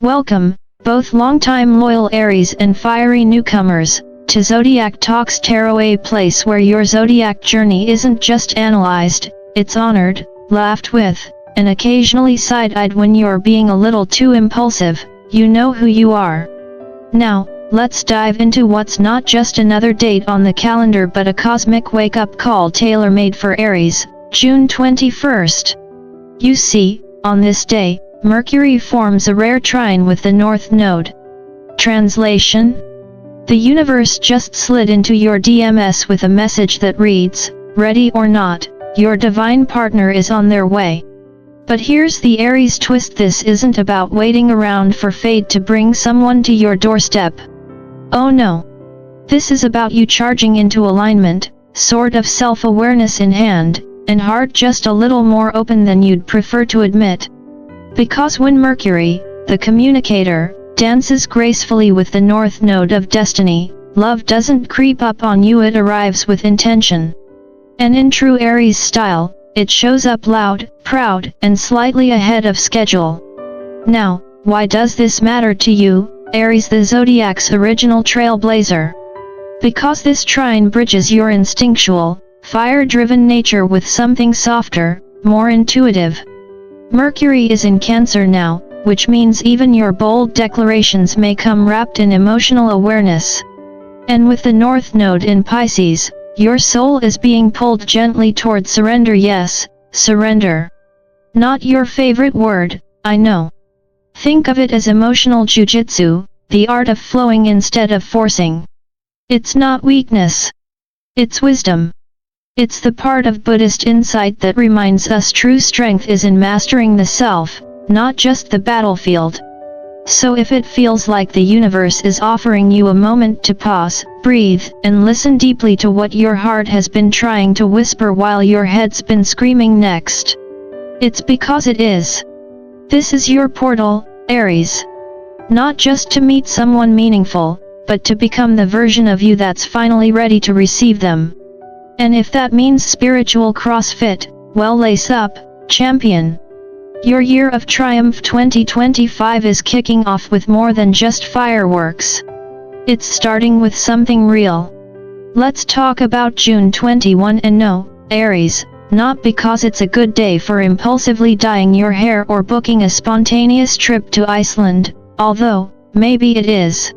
Welcome, both longtime loyal Aries and fiery newcomers, to Zodiac Talks Tarot, a place where your zodiac journey isn't just analyzed, it's honored, laughed with, and occasionally side-eyed when you're being a little too impulsive. You know who you are. Now, let's dive into what's not just another date on the calendar but a cosmic wake-up call tailor-made for Aries, June 21st. You see, on this day, Mercury forms a rare trine with the North Node. Translation? The universe just slid into your DMS with a message that reads, "Ready or not, your divine partner is on their way." But here's the Aries twist: this isn't about waiting around for fate to bring someone to your doorstep. Oh no. This is about you charging into alignment, sword of self-awareness in hand, and heart just a little more open than you'd prefer to admit. Because when Mercury, the communicator, dances gracefully with the North Node of destiny, love doesn't creep up on you, it arrives with intention. And in true Aries style, it shows up loud, proud, and slightly ahead of schedule. Now, why does this matter to you, Aries, the Zodiac's original trailblazer? Because this trine bridges your instinctual, fire-driven nature with something softer, more intuitive. Mercury is in Cancer now, which means even your bold declarations may come wrapped in emotional awareness. And with the North Node in Pisces, your soul is being pulled gently toward surrender. Yes, surrender. Not your favorite word, I know. Think of it as emotional jujitsu, the art of flowing instead of forcing. It's not weakness. It's wisdom. It's the part of Buddhist insight that reminds us true strength is in mastering the self, not just the battlefield. So if it feels like the universe is offering you a moment to pause, breathe, and listen deeply to what your heart has been trying to whisper while your head's been screaming next, it's because it is. This is your portal, Aries. Not just to meet someone meaningful, but to become the version of you that's finally ready to receive them. And if that means spiritual CrossFit, well, lace up, champion. Your year of triumph 2025 is kicking off with more than just fireworks. It's starting with something real. Let's talk about June 21. And no, Aries, not because it's a good day for impulsively dyeing your hair or booking a spontaneous trip to Iceland, although, maybe it is.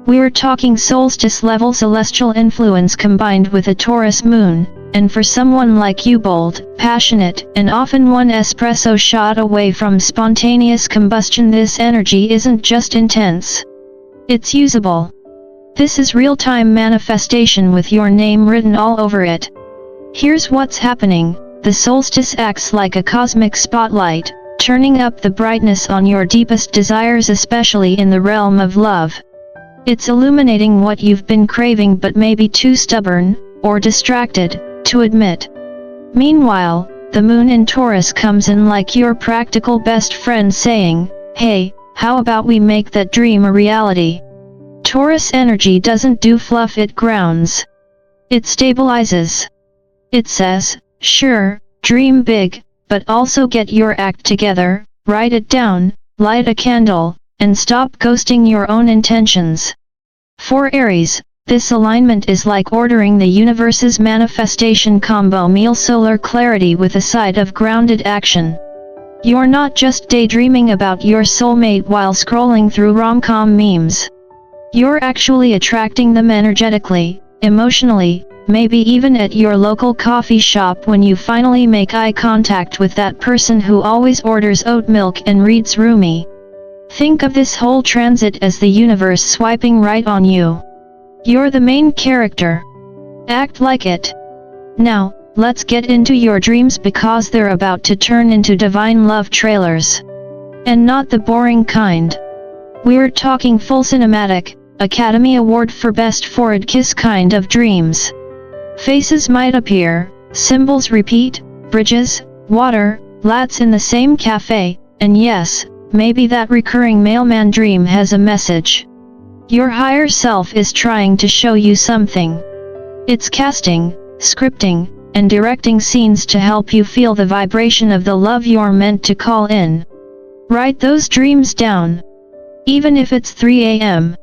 We're talking solstice-level celestial influence combined with a Taurus moon, and for someone like you, bold, passionate, and often one espresso shot away from spontaneous combustion, this energy isn't just intense. It's usable. This is real-time manifestation with your name written all over it. Here's what's happening: the solstice acts like a cosmic spotlight, turning up the brightness on your deepest desires, especially in the realm of love. It's illuminating what you've been craving but maybe too stubborn, or distracted, to admit. Meanwhile, the moon in Taurus comes in like your practical best friend saying, "Hey, how about we make that dream a reality?" Taurus energy doesn't do fluff, it grounds. It stabilizes. It says, sure, dream big, but also get your act together, write it down, light a candle, and stop ghosting your own intentions. For Aries, this alignment is like ordering the universe's manifestation combo meal: solar clarity with a side of grounded action. You're not just daydreaming about your soulmate while scrolling through rom-com memes. You're actually attracting them energetically, emotionally, maybe even at your local coffee shop when you finally make eye contact with that person who always orders oat milk and reads Rumi. Think of this whole transit as the universe swiping right on you. You're the main character. Act like it. Now, let's get into your dreams because they're about to turn into divine love trailers. And not the boring kind. We're talking full cinematic, Academy Award for Best Forward Kiss kind of dreams. Faces might appear, symbols repeat, bridges, water, lats in the same cafe, and yes, maybe that recurring mailman dream has a message. Your higher self is trying to show you something. It's casting, scripting, and directing scenes to help you feel the vibration of the love you're meant to call in. Write those dreams down. Even if it's 3 a.m.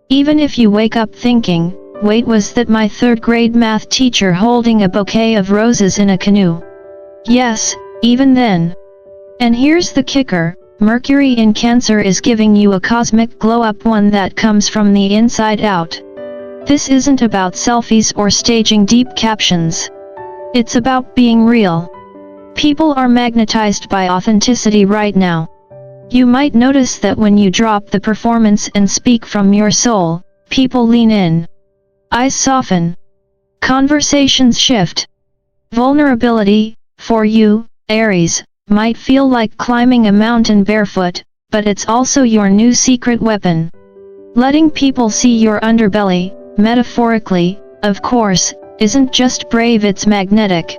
Even if you wake up thinking, wait, was that my third grade math teacher holding a bouquet of roses in a canoe? Yes, even then. And here's the kicker, Mercury in Cancer is giving you a cosmic glow-up, one that comes from the inside out. This isn't about selfies or staging deep captions. It's about being real. People are magnetized by authenticity right now. You might notice that when you drop the performance and speak from your soul, people lean in. Eyes soften. Conversations shift. Vulnerability, for you, Aries, might feel like climbing a mountain barefoot, but it's also your new secret weapon. Letting people see your underbelly, metaphorically, of course, isn't just brave, it's magnetic.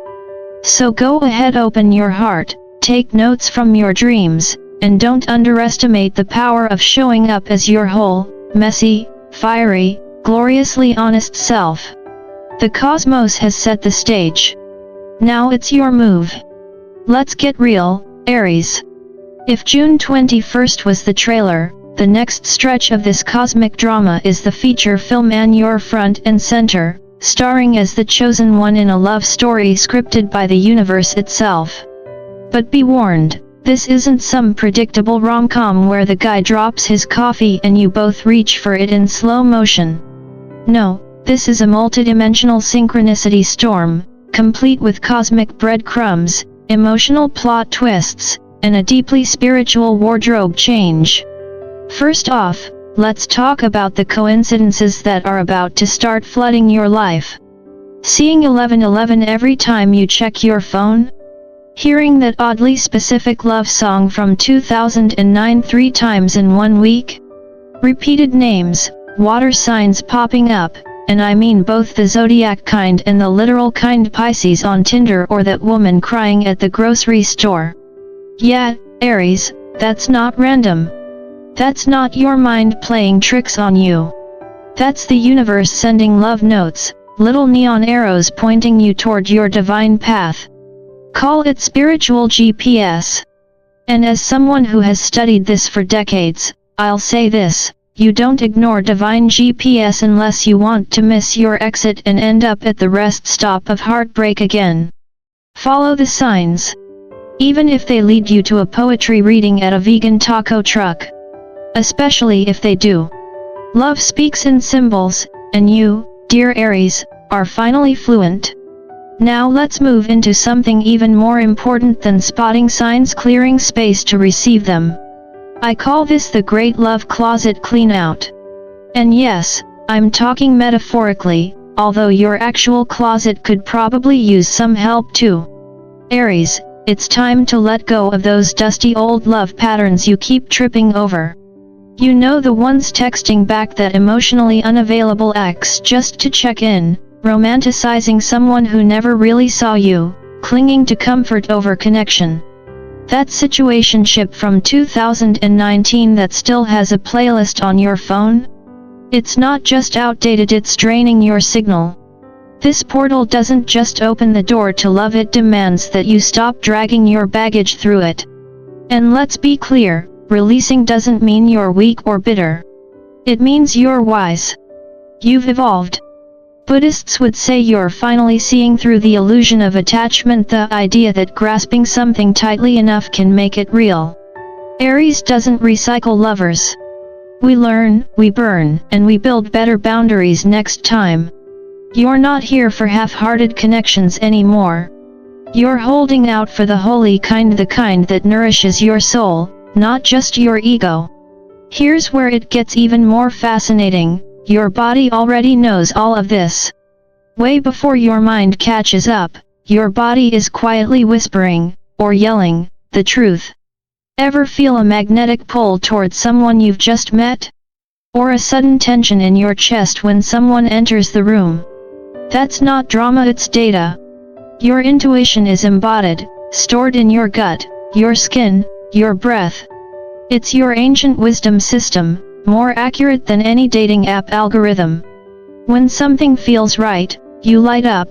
So go ahead, open your heart, take notes from your dreams, and don't underestimate the power of showing up as your whole, messy, fiery, gloriously honest self. The cosmos has set the stage. Now it's your move. Let's get real, Aries. If June 21st was the trailer, the next stretch of this cosmic drama is the feature film, and you're front and center, starring as the chosen one in a love story scripted by the universe itself. But be warned, this isn't some predictable rom-com where the guy drops his coffee and you both reach for it in slow motion. No, this is a multidimensional synchronicity storm, complete with cosmic breadcrumbs, emotional plot twists, and a deeply spiritual wardrobe change. First off, let's talk about the coincidences that are about to start flooding your life. Seeing 1111 every time you check your phone? Hearing that oddly specific love song from 2009 3 times in 1 week? Repeated names, water signs popping up, and I mean both the Zodiac kind and the literal kind, Pisces on Tinder or that woman crying at the grocery store. Yeah, Aries, that's not random. That's not your mind playing tricks on you. That's the universe sending love notes, little neon arrows pointing you toward your divine path. Call it spiritual GPS. And as someone who has studied this for decades, I'll say this. You don't ignore divine GPS unless you want to miss your exit and end up at the rest stop of heartbreak again. Follow the signs. Even if they lead you to a poetry reading at a vegan taco truck. Especially if they do. Love speaks in symbols, and you, dear Aries, are finally fluent. Now let's move into something even more important than spotting signs, clearing space to receive them. I call this the Great Love Closet Clean-out. And yes, I'm talking metaphorically, although your actual closet could probably use some help too. Aries, it's time to let go of those dusty old love patterns you keep tripping over. You know, the ones texting back that emotionally unavailable ex just to check in, romanticizing someone who never really saw you, clinging to comfort over connection. That situationship from 2019 that still has a playlist on your phone? It's not just outdated, it's draining your signal. This portal doesn't just open the door to love, it demands that you stop dragging your baggage through it. And let's be clear, releasing doesn't mean you're weak or bitter. It means you're wise. You've evolved. Buddhists would say you're finally seeing through the illusion of attachment, the idea that grasping something tightly enough can make it real. Aries doesn't recycle lovers. We learn, we burn, and we build better boundaries next time. You're not here for half-hearted connections anymore. You're holding out for the holy kind, the kind that nourishes your soul, not just your ego. Here's where it gets even more fascinating. Your body already knows all of this. Way before your mind catches up, your body is quietly whispering, or yelling, the truth. Ever feel a magnetic pull towards someone you've just met? Or a sudden tension in your chest when someone enters the room? That's not drama, it's data. Your intuition is embodied, stored in your gut, your skin, your breath. It's your ancient wisdom system, more accurate than any dating app algorithm. When something feels right, you light up.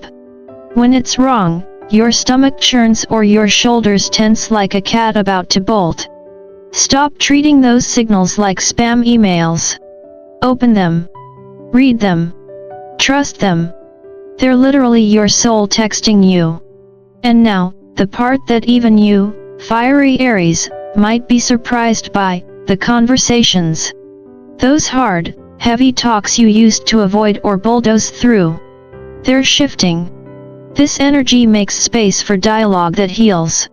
When it's wrong, your stomach churns or your shoulders tense like a cat about to bolt. Stop treating those signals like spam emails. Open them. Read them. Trust them. They're literally your soul texting you. And now, the part that even you, fiery Aries, might be surprised by, the conversations. Those hard, heavy talks you used to avoid or bulldoze through. They're shifting. This energy makes space for dialogue that heals.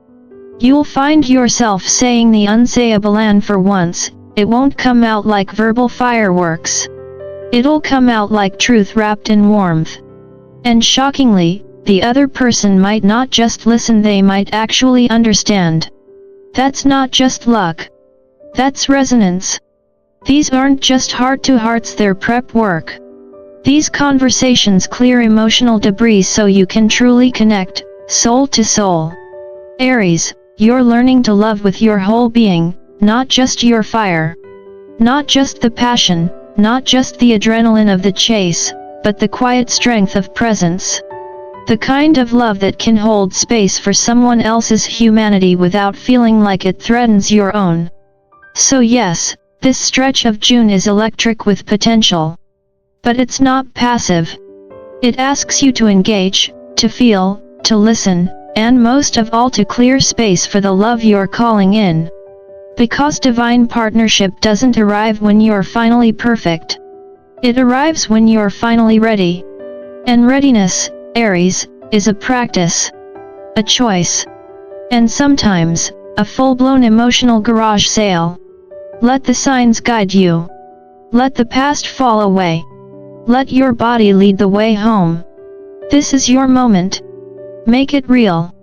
You'll find yourself saying the unsayable, and for once, it won't come out like verbal fireworks. It'll come out like truth wrapped in warmth. And shockingly, the other person might not just listen, they might actually understand. That's not just luck. That's resonance. These aren't just heart-to-hearts, they're prep work. These conversations clear emotional debris so you can truly connect, soul to soul. Aries, you're learning to love with your whole being, not just your fire. Not just the passion, not just the adrenaline of the chase, but the quiet strength of presence. The kind of love that can hold space for someone else's humanity without feeling like it threatens your own. So yes, this stretch of June is electric with potential. But it's not passive. It asks you to engage, to feel, to listen, and most of all to clear space for the love you're calling in. Because divine partnership doesn't arrive when you're finally perfect. It arrives when you're finally ready. And readiness, Aries, is a practice. A choice. And sometimes, a full-blown emotional garage sale. Let the signs guide you. Let the past fall away. Let your body lead the way home. This is your moment. Make it real.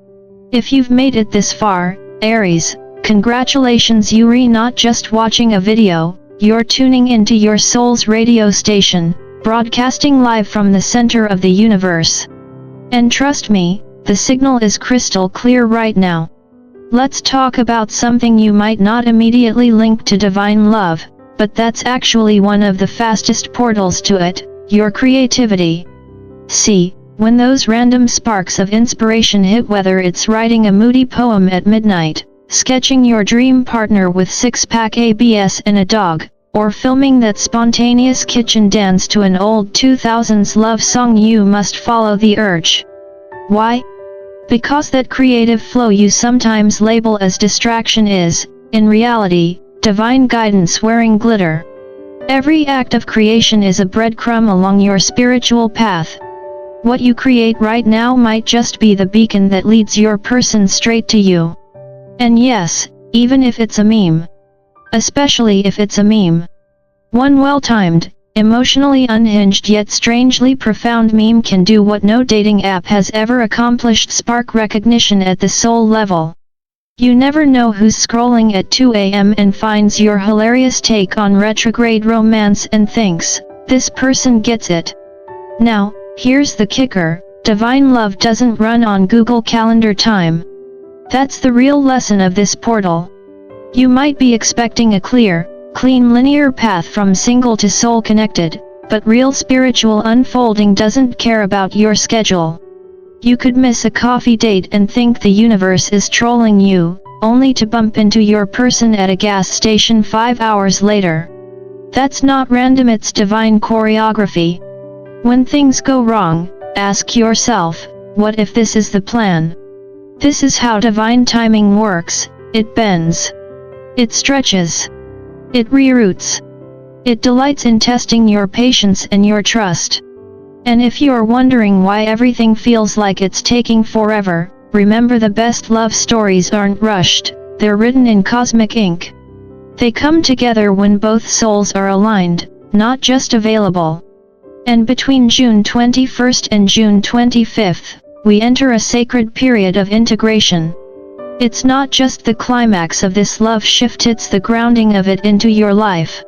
If you've made it this far, Aries, congratulations, you're not just watching a video, you're tuning into your soul's radio station, broadcasting live from the center of the universe. And trust me, the signal is crystal clear right now. Let's talk about something you might not immediately link to divine love, but that's actually one of the fastest portals to it, your creativity. See, when those random sparks of inspiration hit, whether it's writing a moody poem at midnight, sketching your dream partner with six-pack abs and a dog, or filming that spontaneous kitchen dance to an old 2000s love song, you must follow the urge. Why? Because that creative flow you sometimes label as distraction is, in reality, divine guidance wearing glitter. Every act of creation is a breadcrumb along your spiritual path. What you create right now might just be the beacon that leads your person straight to you. And yes, even if it's a meme. Especially if it's a meme. One well-timed, emotionally unhinged yet strangely profound meme can do what no dating app has ever accomplished: spark recognition at the soul level. You never know who's scrolling at 2 a.m. and finds your hilarious take on retrograde romance and thinks, this person gets it. Now, here's the kicker, divine love doesn't run on Google Calendar time. That's the real lesson of this portal. You might be expecting a clear, clean linear path from single to soul connected, but real spiritual unfolding doesn't care about your schedule. You could miss a coffee date and think the universe is trolling you, only to bump into your person at a gas station 5 hours later. That's not random, it's divine choreography. When things go wrong, ask yourself, what if this is the plan? This is how divine timing works: it bends. It stretches. It reroutes. It delights in testing your patience and your trust. And if you're wondering why everything feels like it's taking forever, remember, the best love stories aren't rushed, they're written in cosmic ink. They come together when both souls are aligned, not just available. And between June 21st and June 25th, we enter a sacred period of integration. It's not just the climax of this love shift, it's the grounding of it into your life.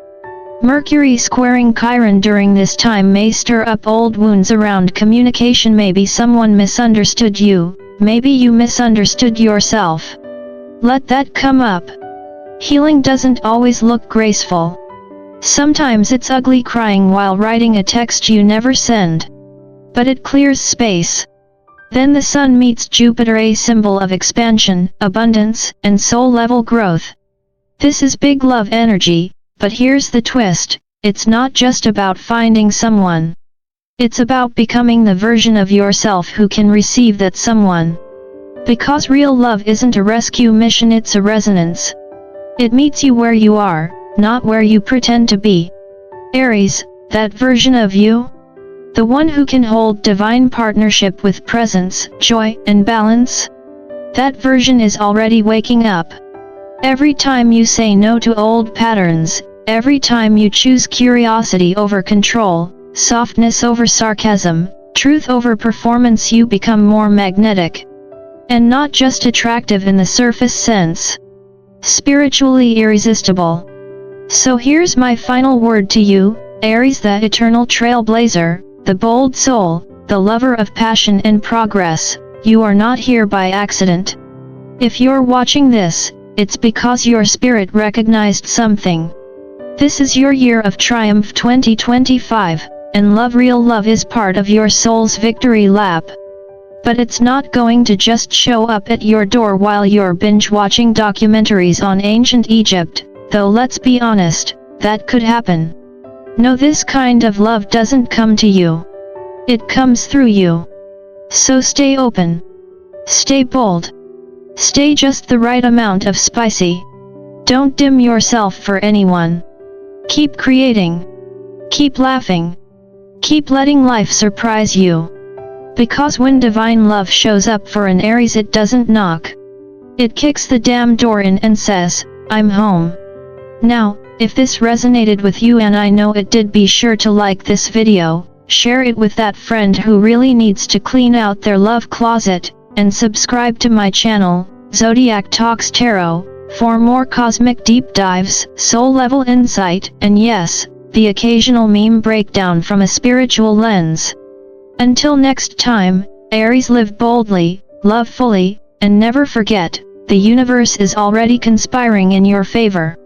Mercury squaring Chiron during this time may stir up old wounds around communication. Maybe someone misunderstood you, maybe you misunderstood yourself. Let that come up. Healing doesn't always look graceful. Sometimes it's ugly, crying while writing a text you never send. But it clears space. Then the Sun meets Jupiter, a symbol of expansion, abundance, and soul-level growth. This is big love energy, but here's the twist, it's not just about finding someone. It's about becoming the version of yourself who can receive that someone. Because real love isn't a rescue mission, it's a resonance. It meets you where you are, not where you pretend to be. Aries, that version of you? The one who can hold divine partnership with presence, joy, and balance? That version is already waking up. Every time you say no to old patterns, every time you choose curiosity over control, softness over sarcasm, truth over performance, you become more magnetic. And not just attractive in the surface sense. Spiritually irresistible. So here's my final word to you, Aries, the eternal trailblazer, the bold soul, the lover of passion and progress. You are not here by accident. If you're watching this, it's because your spirit recognized something. This is your year of triumph 2025, and real love is part of your soul's victory lap. But it's not going to just show up at your door while you're binge-watching documentaries on ancient Egypt, though let's be honest, that could happen. No, this kind of love doesn't come to you. It comes through you. So stay open. Stay bold. Stay just the right amount of spicy. Don't dim yourself for anyone. Keep creating. Keep laughing. Keep letting life surprise you. Because when divine love shows up for an Aries, it doesn't knock. It kicks the damn door in and says, I'm home. Now, if this resonated with you, and I know it did, be sure to like this video, share it with that friend who really needs to clean out their love closet, and subscribe to my channel, Zodiac Talks Tarot, for more cosmic deep dives, soul level insight, and yes, the occasional meme breakdown from a spiritual lens. Until next time, Aries, live boldly, love fully, and never forget, the universe is already conspiring in your favor.